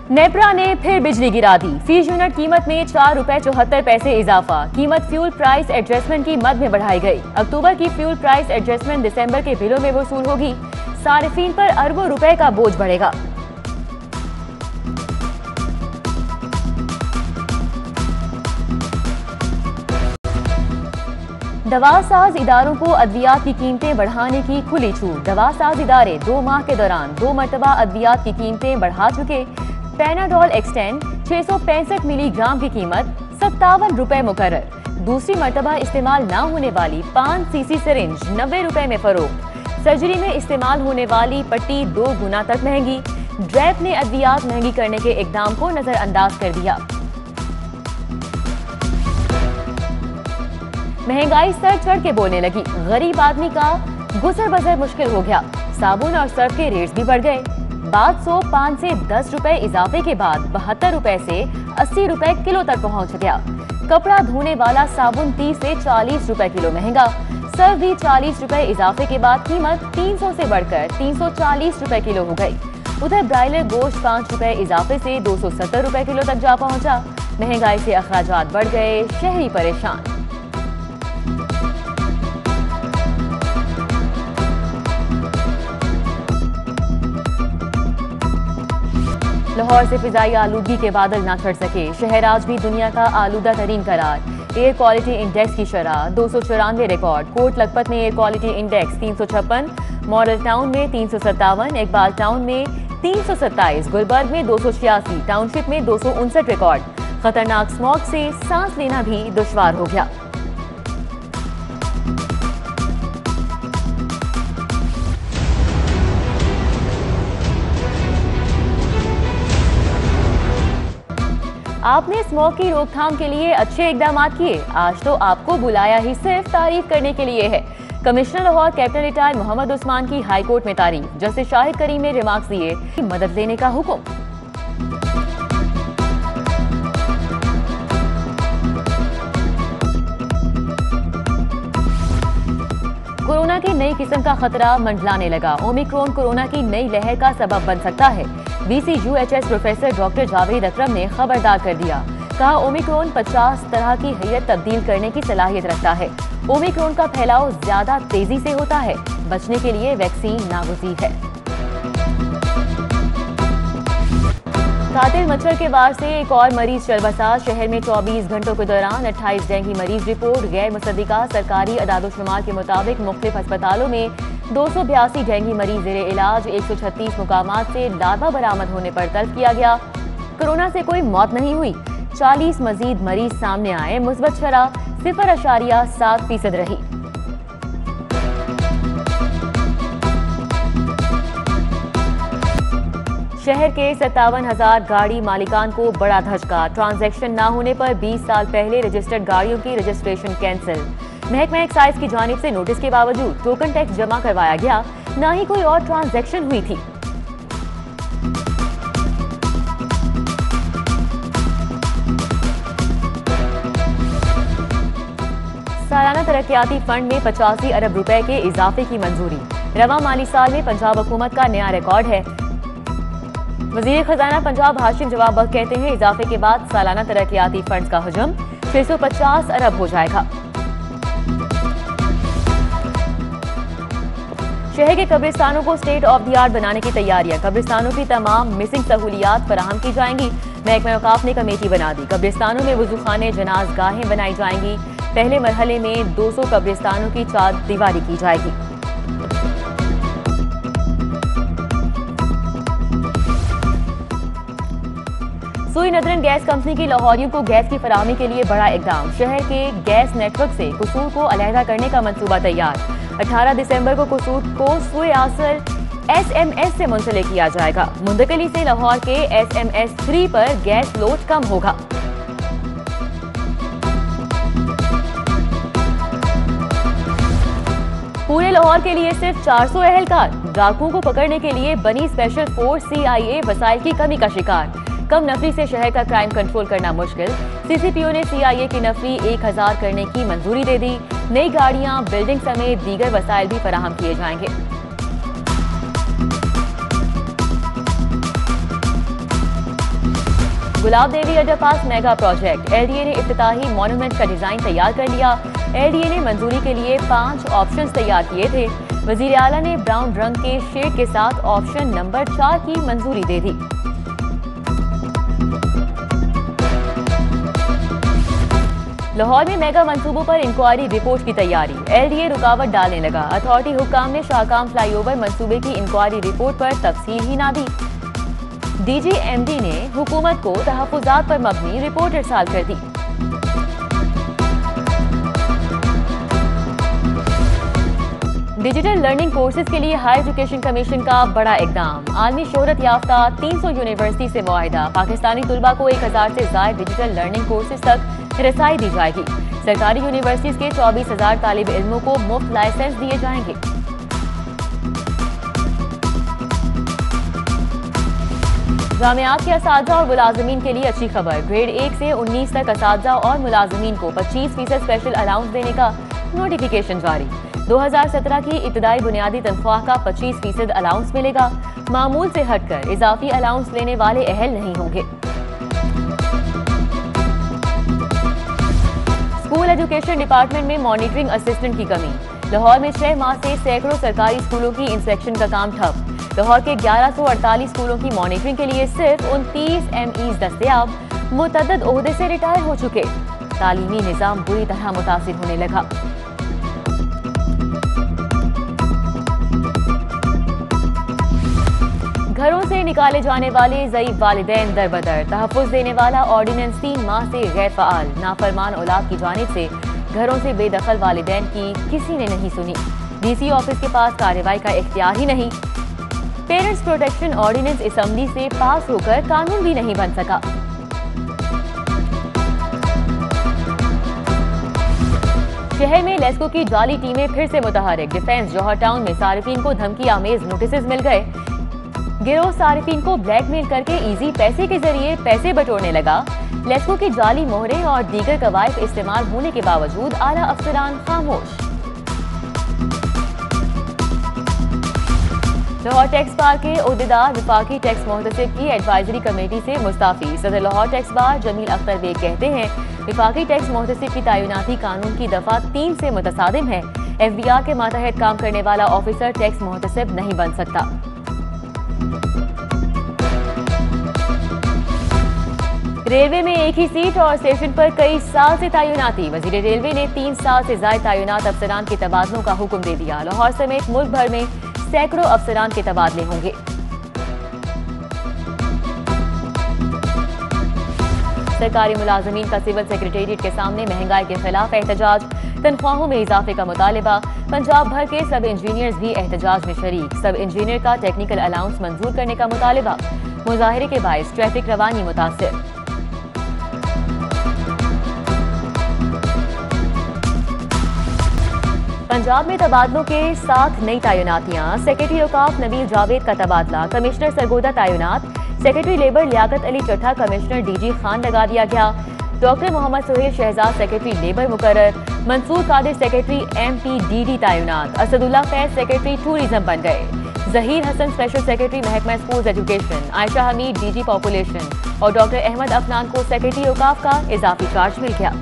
नेपरा ने फिर बिजली गिरा दी। फीस यूनिट कीमत में 4 रुपए 74 पैसे इजाफा। कीमत फ्यूल प्राइस एडजस्टमेंट की मद में बढ़ाई गई। अक्टूबर की फ्यूल प्राइस एडजस्टमेंट दिसंबर के बिलों में वसूल होगी। सारिफीन पर अरबों रुपए का बोझ बढ़ेगा। दवासाज इदारों को अद्वियात की कीमतें बढ़ाने की खुली छूट। दवासाज इदारे 2 माह के दौरान 2 मरतबा अद्वियात की कीमतें बढ़ा चुके। पैनाडोल एक्सटेंड 665 मिलीग्राम की कीमत 57 रुपए मुकर्रर। दूसरी मरतबा इस्तेमाल न होने वाली 5 सीसी सिरिंज 90 रुपए में फरोख्त। सर्जरी में इस्तेमाल होने वाली पट्टी 2 गुना तक महंगी। ड्रैप ने अद्वियात महंगी करने के इकदाम को नजरअंदाज कर दिया। महंगाई सर चढ़ के बोलने लगी। गरीब आदमी का गुजर बसर मुश्किल हो गया। साबुन और सर्फ के रेट्स भी बढ़ गए। बात 105 से 10 रुपए इजाफे के बाद 72 रुपए से 80 रुपए किलो तक पहुंच गया। कपड़ा धोने वाला साबुन 30 से 40 रुपए किलो महंगा। सर्फ भी 40 रुपए इजाफे के बाद कीमत 300 से बढ़कर 340 रुपए किलो हो गई। उधर ब्रायलर गोश्त 5 रुपए इजाफे से 270 रुपए किलो तक जा पहुंचा। महंगाई से अखराजात बढ़ गए, शहरी परेशान। लाहौर से फिजाई आलूदगी के बादल ना छट सके। शहर आज भी दुनिया का आलूदा तरीन करार। एयर क्वालिटी इंडेक्स की शरह 294 रिकॉर्ड। कोट लखपत में air quality index 356, model town में 357, इकबाल टाउन में 327, गुलबर्ग में 286, टाउनशिप में 259 रिकॉर्ड। खतरनाक स्मॉग से सांस लेना भी दुश्वार हो गया। आपने स्मॉग की रोकथाम के लिए अच्छे इकदाम किए। आज तो आपको बुलाया ही सिर्फ तारीफ करने के लिए है। Commissioner Lahore captain retired Mohammad Usman की हाई कोर्ट में तारीफ। जस्टिस शाहिद करीम ने रिमार्क्स दिए, मदद लेने का हुक्म। कोरोना की नई किस्म का खतरा मंडलाने लगा। ओमिक्रॉन कोरोना की नई लहर का सबब बन सकता है। VCUHS प्रोफेसर डॉक्टर जावेद अकरम ने खबरदार कर दिया। कहा, ओमिक्रॉन 50 तरह की हैयत तब्दील करने की सलाहियत रखता है। ओमिक्रॉन का फैलाव ज्यादा तेजी से होता है। बचने के लिए वैक्सीन नागुज़ीर है। कातिल मच्छर के वार से एक और मरीज चल बसा। शहर में 24 घंटों के दौरान 28 डेंगू मरीज रिपोर्ट। गैर मुसद्दिका सरकारी अदादोशुमार के मुताबिक मुख्तलिफ अस्पतालों में 282 डेंगू मरीज जेरे इलाज। 136 मुकामात से लार्वा बरामद होने पर तल्फ किया गया। कोरोना से कोई मौत नहीं हुई। 40 मजीद मरीज सामने आए। मुस्बत शरह 0.7% रही। शहर के 57,000 गाड़ी मालिकान को बड़ा धचका। ट्रांजैक्शन न होने पर 20 साल पहले रजिस्टर्ड गाड़ियों की रजिस्ट्रेशन कैंसिल। महकमा एक्साइज की जानिब से नोटिस के बावजूद टोकन टैक्स जमा करवाया गया, न ही कोई और ट्रांजैक्शन हुई थी। सालाना तरक्याती फंड में 85 अरब रुपए के इजाफे की मंजूरी। रवा माली साल में पंजाब हुकूमत का नया रिकॉर्ड है। वजीर खजाना पंजाब हाशिम जवाब बख्श कहते हैं, इजाफे के बाद सालाना तरक्याती फंड का हजम 650 अरब हो जाएगा। शहर के कब्रिस्तानों को स्टेट ऑफ द आर्ट बनाने की तैयारियां। कब्रिस्तानों की तमाम मिसिंग सहूलियात फराहम की जाएंगी। महकमा औकाफ ने कमेटी बना दी। कब्रिस्तानों में वजूखाने, जनाजगाहें बनाई जाएंगी। पहले मरहले में 200 कब्रिस्तानों की चार दीवारी की जाएगी। सुई नदरन गैस कंपनी की लाहौरियों को गैस की फराहमी के लिए बड़ा इकदाम। शहर के गैस नेटवर्क से कसूर को अलहदा करने का मंसूबा तैयार। 18 दिसंबर को कसूर को सुई आसर SMS से मुंसलिक किया जाएगा। मुंतकली से लाहौर के SMS 3 पर गैस लोड कम होगा। पूरे लाहौर के लिए सिर्फ 400 एहलकार। डाकुओं को पकड़ने के लिए बनी स्पेशल फोर्स CIA वसाइल की कमी का शिकार। कम नफरी से शहर का क्राइम कंट्रोल करना मुश्किल। CCPO ने CIA की नफरी 1000 करने की मंजूरी दे दी। नई गाड़ियां, बिल्डिंग समेत दीगर वसाइल भी फराहम किए जाएंगे। गुलाब देवी अंडरपास मेगा प्रोजेक्ट, एलडीए ने इफ्तिताही मॉन्यूमेंट का डिजाइन तैयार कर लिया। एलडीए ने मंजूरी के लिए 5 ऑप्शंस तैयार किए थे। वजीर आला ने ब्राउन रंग के शेड के साथ ऑप्शन नंबर 4 की मंजूरी दे दी। लाहौर में मेगा मंसूबों पर इंक्वायरी रिपोर्ट की तैयारी, एलडीए रुकावट डालने लगा। अथॉरिटी हुक्काम ने शाहकाम फ्लाईओवर मंसूबे की इंक्वायरी रिपोर्ट पर तफसील ही ना दी। डीजीएमडी ने हुकूमत को तहफ्फुजात पर मबनी रिपोर्ट इरसाल कर दी। डिजिटल लर्निंग कोर्सेज के लिए हायर एजुकेशन कमीशन का बड़ा इकदाम, आलमी शोहरत याफ्ता 300 यूनिवर्सिटी से मुआहिदा। पाकिस्तानी तुलबा को 1000 से ज्यादा डिजिटल लर्निंग कोर्सेज तक रसाई दी जाएगी। सरकारी यूनिवर्सिटीज के 24,000 तालिब इल्मों को मुफ्त लाइसेंस दिए जाएंगे। जामियात के असातिज़ा और मुलाजमीन के लिए अच्छी खबर, ग्रेड 1 से 19 तक असातिज़ा और मुलाजमीन को 25% स्पेशल अलाउंस देने का नोटिफिकेशन जारी। 2017 की इब्तदाई बुनियादी तनख्वाह का 25% अलाउंस मिलेगा। मामूल से हटकर इजाफी अलाउंस लेने वाले अहल नहीं होंगे। स्कूल एजुकेशन डिपार्टमेंट में मॉनिटरिंग असिस्टेंट की कमी, लाहौर में 6 माह से सैकड़ों सरकारी स्कूलों की इंस्पेक्शन का काम ठप। लाहौर के 1148 स्कूलों की मॉनिटरिंग के लिए सिर्फ 29 एमईज दस्तयाब, मुतअद्दिद ओहदे से रिटायर हो चुके। तालीमी निजाम बुरी तरह मुतासिर होने लगा। घरों से निकाले जाने वाले ज़ईफ वालिदैन दरबदर, तहफ़्फ़ुज़ देने वाला ऑर्डिनेंस 3 माह से गैर फ़आल। नाफरमान औलाद की जानिब से घरों से बेदखल वालिदैन की किसी ने नहीं सुनी। डीसी ऑफिस के पास कार्रवाई का इख्तियार ही नहीं। पेरेंट्स प्रोटेक्शन ऑर्डिनेंस असम्बली से पास होकर कानून भी नहीं बन सका। शहर में लेस्को की जाली टीमें फिर से मुतहरिक, डिफेंस जौहर टाउन में सारिफीन को धमकी आमेज नोटिस मिल गए। गिरोह सारिफीन को ब्लैकमेल करके इजी पैसे के जरिए पैसे बटोरने लगा। लेस्को की जाली मोहरें और दीगर कवायद इस्तेमाल होने के बावजूद आला अफसरान खामोश। लाहौर टैक्स बार के ओहदेदार विफाकी टैक्स मोहतसिब की एडवाइजरी कमेटी से मुस्ताफी। सदर लाहौर टैक्स बार जमील अख्तर बेग कहते हैं, विफाकी टैक्स मोहतसिब की तैनाती कानून की दफा 3 से मुतसादिम है। एफबीआर के मातहत काम करने वाला ऑफिसर टैक्स मोहतसिब नहीं बन सकता। रेलवे में एक ही सीट और स्टेशन पर कई साल से तैनाती, वजीर रेलवे ने 3 साल से ज्यादा तैनात अफसरान के तबादलों का हुक्म दे दिया। लाहौर समेत मुल्क भर में सैकड़ों अफसरान के तबादले होंगे। सरकारी मुलाजमीन का सिविल सेक्रेटेरिएट के सामने महंगाई के खिलाफ एहतजाज, तनख्वाहों में इजाफे का मुतालिबा। पंजाब भर के सब इंजीनियर्स भी एहतजाज में शरीक, सब इंजीनियर का टेक्निकल अलाउंस मंजूर करने का मुतालिबा। मुजाहिरे के बायस ट्रैफिक रवानी मुतासिर। पंजाब में तबादलों के साथ नई तैनातियां, सेक्रेटरी औकाफ नबील जावेद का तबादला, कमिश्नर सरगोदा तैनात, सेक्रेटरी लेबर लियाकत अली चट्टा कमिश्नर डीजी खान लगा दिया गया। Doctor Mohammad Suhail Shahzad secretary labour मुकर्रर, मंसूर कादिर सेक्रेटरी MPDD तैनात, असदुल्ला फैज सेक्रेटरी टूरिज्म बन गए। जहीर हसन स्पेशल सेक्रेटरी महकमा school education, Ayesha Hamid DG population और डॉक्टर अहमद अफनान को सेक्रेटरी औकाफ का इजाफी चार्ज मिल गया।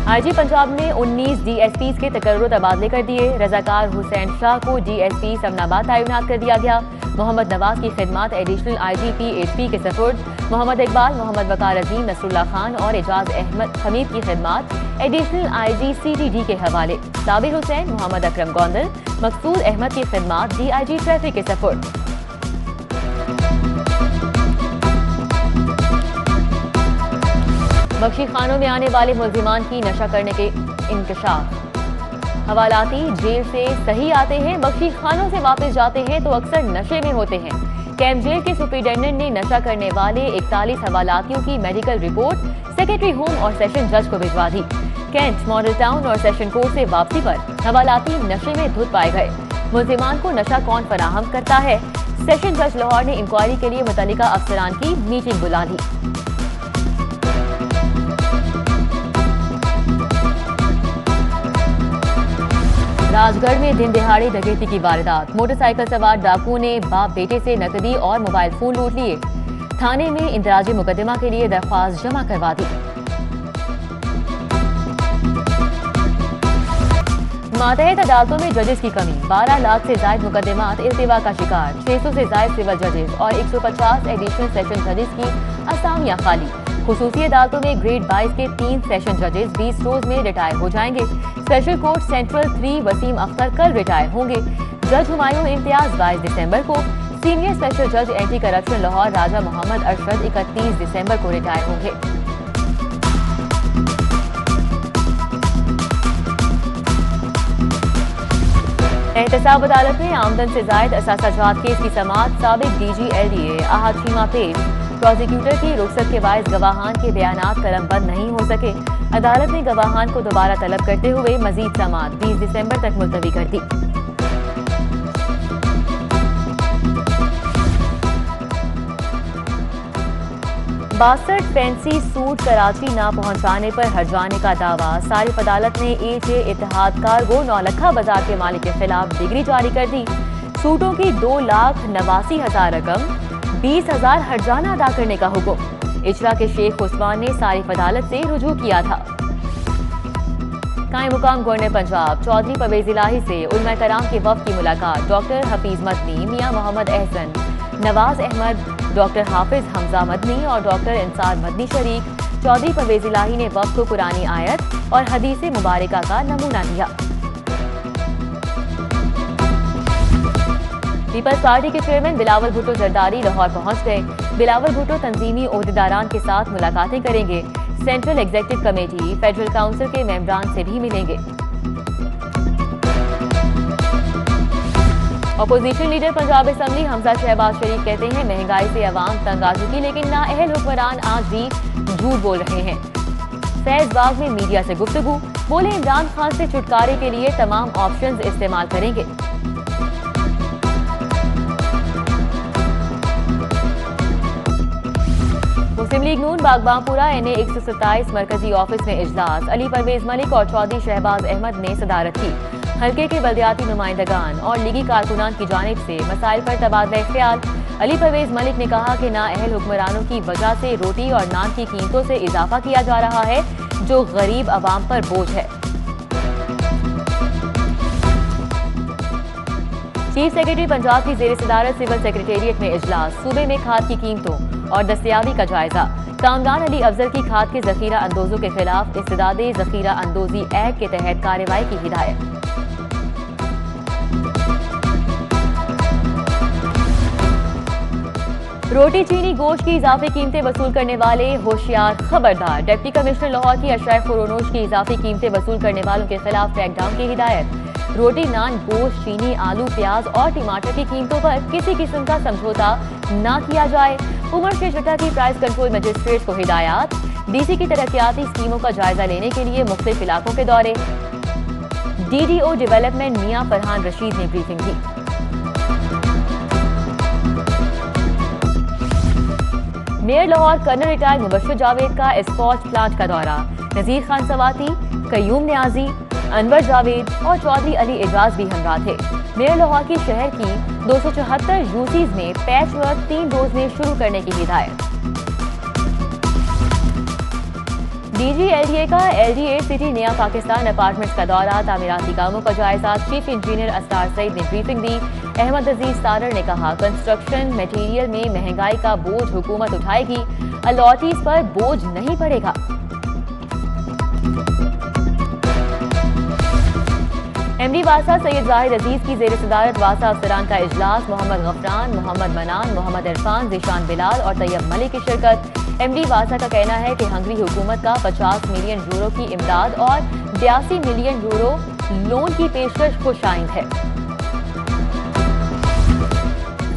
आईजी पंजाब ने 19 DSPs के तकर्रुर तबादले कर दिए। रजाकार हुसैन शाह को DSP समनाबाद तैनात कर दिया गया। मोहम्मद नवाज की खिदमत एडिशनल IGP HP के सफुर्द। मोहम्मद इकबाल, मोहम्मद वकार अजीम, नसरुल्ला खान और एजाज अहमद हमीद की खिदमत एडिशनल IG CTD के हवाले। साबिर हुसैन, मोहम्मद अकरम गोंदल, मकसूद अहमद की खिदमत DIG ट्रैफिक के सफुर्द। बख्शी खानों में आने वाले मुल्जिमान की नशा करने के इंकशाफ। हवालाती जेल से सही आते हैं, बख्शी खानों से वापस जाते हैं तो अक्सर नशे में होते हैं। कैंप जेल के सुपरिटेंडेंट ने नशा करने वाले 41 हवालातियों की मेडिकल रिपोर्ट सेक्रेटरी होम और सेशन जज को भिजवा दी। कैंट, मॉडल टाउन और सेशन कोर्ट से वापसी पर हवालाती नशे में धुत पाए गए। मुल्जिमान को नशा कौन फराहम करता है? सेशन जज लाहौर ने इंक्वायरी के लिए मुतल्लिका अफसरान की मीटिंग बुला ली। राजगढ़ में दिन दिहाड़े डकैती की वारदात। मोटरसाइकिल सवार डाकुओं ने बाप बेटे से नकदी और मोबाइल फोन लूट लिए। थाने में इंदराजी मुकदमा के लिए दरख्वास्त जमा करवा दी। मातहत अदालतों में जजेस की कमी। 12 लाख से ज्यादा मुकदमात इल्तिवा का शिकार। 600 से ज्यादा सिविल जजेस और 150 एडिशनल सेशन जजेस की असामियां खाली। खुसूसी अदालतों में ग्रेड 22 के 3 सेशन जजेस 20 रोज में रिटायर हो जाएंगे। Special court central 3 Waseem Akhtar कल रिटायर होंगे। जज हुमायूं इम्तियाज 22 दिसंबर को। सीनियर स्पेशल जज एंटी करप्शन लाहौर राजा मोहम्मद अरशद 31 दिसंबर को रिटायर होंगे। एहतसाब अदालत में आमदन से जायद असासाजात केस की समाअत। साबिक DG LDA अहाद शीमा पेश। प्रोसिक्यूटर की रुखसत के बायस गवाहान के बयानात कलमबंद नहीं हो सके। अदालत ने गवाहान को दोबारा तलब करते हुए मजीद समाअत 20 दिसंबर तक मुलतवी कर दी। बासठ फैंसी सूट कराची ना पहुंचाने पर हर्जाने का दावा। सारिफ अदालत ने AJ इत्तेहाद कार्गो नौलखा बाजार के मालिक के खिलाफ डिग्री जारी कर दी। सूटों की 2,89,000 रकम 20,000 हर्जाना अदा करने का हुक्म। इजरा के शेख उस्मान ने सारिफ अदालत से रुजू किया था। कायम मुकाम गवर्नर पंजाब चौधरी परवेज इलाही से उलमा कराम के वफ्द की मुलाकात। डॉक्टर हफीज मदनी, मियां मोहम्मद एहसन, नवाज अहमद, डॉक्टर हाफिज हमजा मदनी और डॉक्टर इंसार मदनी शरीक। चौधरी परवेज इलाही ने वफ्द को कुरानी आयत और हदीस मुबारका का नमूना दिया। पीपल्स पार्टी के चेयरमैन बिलावल भुट्टो जरदारी लाहौर पहुंच गए। बिलावल भुट्टो तंजीमी ओहदेदारान के साथ मुलाकातें करेंगे। Central executive committee, federal council के मेंबरान से भी मिलेंगे। Opposition leader Punjab assembly Hamza Shahbaz Sharif कहते हैं महंगाई से अवाम तंग आ चुकी, लेकिन नाअहल हुक्मरान आज भी झूठ बोल रहे हैं। फैजबाग में मीडिया से गुफ्तगू, बोले इमरान खान से छुटकारे के लिए तमाम ऑप्शंस इस्तेमाल करेंगे। मुस्लिम लीग नून बागबांपुरा NA 127 मरकजी ऑफिस में इजलास। अली परवेज मलिक और चौधरी शहबाज अहमद ने सदारत की। हल्के के बल्दियाती नुमाइंदगान और लीगी कारकुनान की जानिब से मसाइल पर तबादला ख्याल। अली परवेज मलिक ने कहा कि नाअहल हुक्मरानों की वजह से रोटी और नान की कीमतों से इजाफा किया जा रहा है, जो गरीब आवाम पर बोझ है। चीफ सेक्रेटरी पंजाब की जेर सदारत सिविल सेक्रेटेरिएट में इजलास। सूबे में खाद की कीमतों और दस्तियाबी का जायजा। कामरान अली अफजल की खाद के जखीरा अंदोजों के खिलाफ इस्तेदादे जखीरा अंदोजी एक्ट के तहत कार्रवाई की हिदायत। रोटी चीनी गोश्त की इजाफी कीमतें वसूल करने वाले होशियार खबरदार। डिप्टी कमिश्नर लाहौर की अशराफ खुरोनोश की इजाफी कीमतें वसूल करने वालों के खिलाफ क्रैकडाउन की हिदायत। रोटी, नान, गोश्त, चीनी, आलू, प्याज और टमाटर की कीमतों पर किसी किस्म का समझौता न किया जाए। उमर शेख चड्ढा की प्राइस कंट्रोल मजिस्ट्रेट को हिदायत। DC की तरक्याती स्कीमों का जायजा लेने के लिए मुख्तलिफ इलाकों के दौरे। DDO डेवलपमेंट मियां फरहान रशीद ने ब्रीफिंग दी। Mayor Lahore colonel retired Mubashir Javed का एस्कॉच प्लांट का दौरा। नजीर खान सवाती, कयूम न्याजी, अनवर जावेद और चौधरी अली एजाज भी हमरा थे। मेयर लाहौर की शहर की 274 यूसीज में पैच वर्क 3 रोज में शुरू करने की हिदायत। DG LDA का LDA सिटी नया पाकिस्तान अपार्टमेंट्स का दौरा। तामीराती कामों का जायजा। चीफ इंजीनियर अस्तार सईद ने ब्रीफिंग दी। अहमद अजीज तारर ने कहा कंस्ट्रक्शन मटेरियल में महंगाई का बोझ हुकूमत उठाएगी, अलॉटीज पर बोझ नहीं पड़ेगा। MD वासा सैयद जाहिद अजीज की जेर सदारत वासा अफसरान का इजलास। मोहम्मद गफरान, मोहम्मद मनान, मोहम्मद इरफान, जीशान बिलाल और तैयब मलिक की शिरकत। MD वासा का कहना है कि हंगरी हुकूमत का 50 मिलियन यूरो की इमदाद और 82 मिलियन यूरो लोन की पेशकश खुशाइंद है।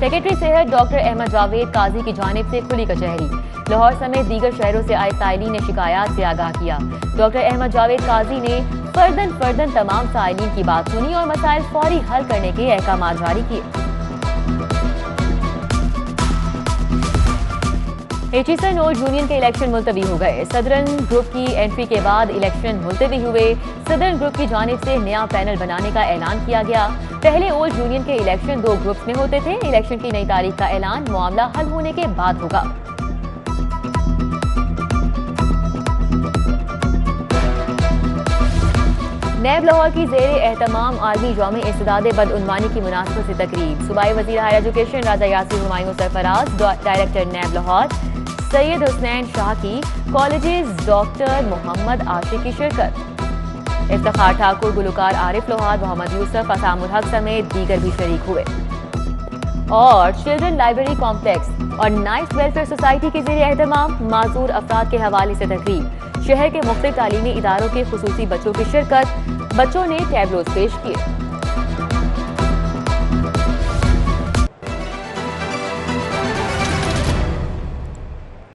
सेक्रेटरी सेहत डॉक्टर अहमद जावेद काजी की जानिब से खुली कचहरी। लाहौर समेत दीगर शहरों से आए साइलीन ने शिकायत से आगाह किया। डॉक्टर अहमद जावेद काजी ने फर्दन तमाम साइलीन की बात सुनी और मसाइल फौरी हल करने के अहकाम जारी किए। एचईसन ओल्ड यूनियन के इलेक्शन मुलतवी हो गए। सदरन ग्रुप की एंट्री के बाद इलेक्शन मुलतवी हुए। सदरन ग्रुप की जानिब से नया पैनल बनाने का ऐलान किया गया। पहले ओल्ड यूनियन के इलेक्शन 2 ग्रुप्स में होते थे। इलेक्शन की नई तारीख का ऐलान मामला हल होने के बाद होगा। नैब लाहौर की जेर एहतमाम आर्मी यौम इस्तिदाद बदउनवानी की मुनासबत से तकरीब। सूबाई वज़ीर हायर एजुकेशन राजा यासिर हुमायूं सरफराज, डायरेक्टर नैब लाहौर सैयद हुसैन शाह की, कॉलेजेस डॉक्टर मोहम्मद आशिक की शिरकत। इफ्तिखार ठाकुर, गुलकार आरिफ लोहार, मोहम्मद यूसुफ, असामुल हक समेत दीगर भी शरीक हुए। और चिल्ड्रन लाइब्रेरी कॉम्प्लेक्स और नाइट वेलफेयर सोसाइटी के जेर एहतमाम माजूर अफराद के हवाले से तकरीब। शहर के मुख्तलिफ तालीमी इदारों के खुसूसी बच्चों की शिरकत। बच्चों ने टैबलोज पेश किए।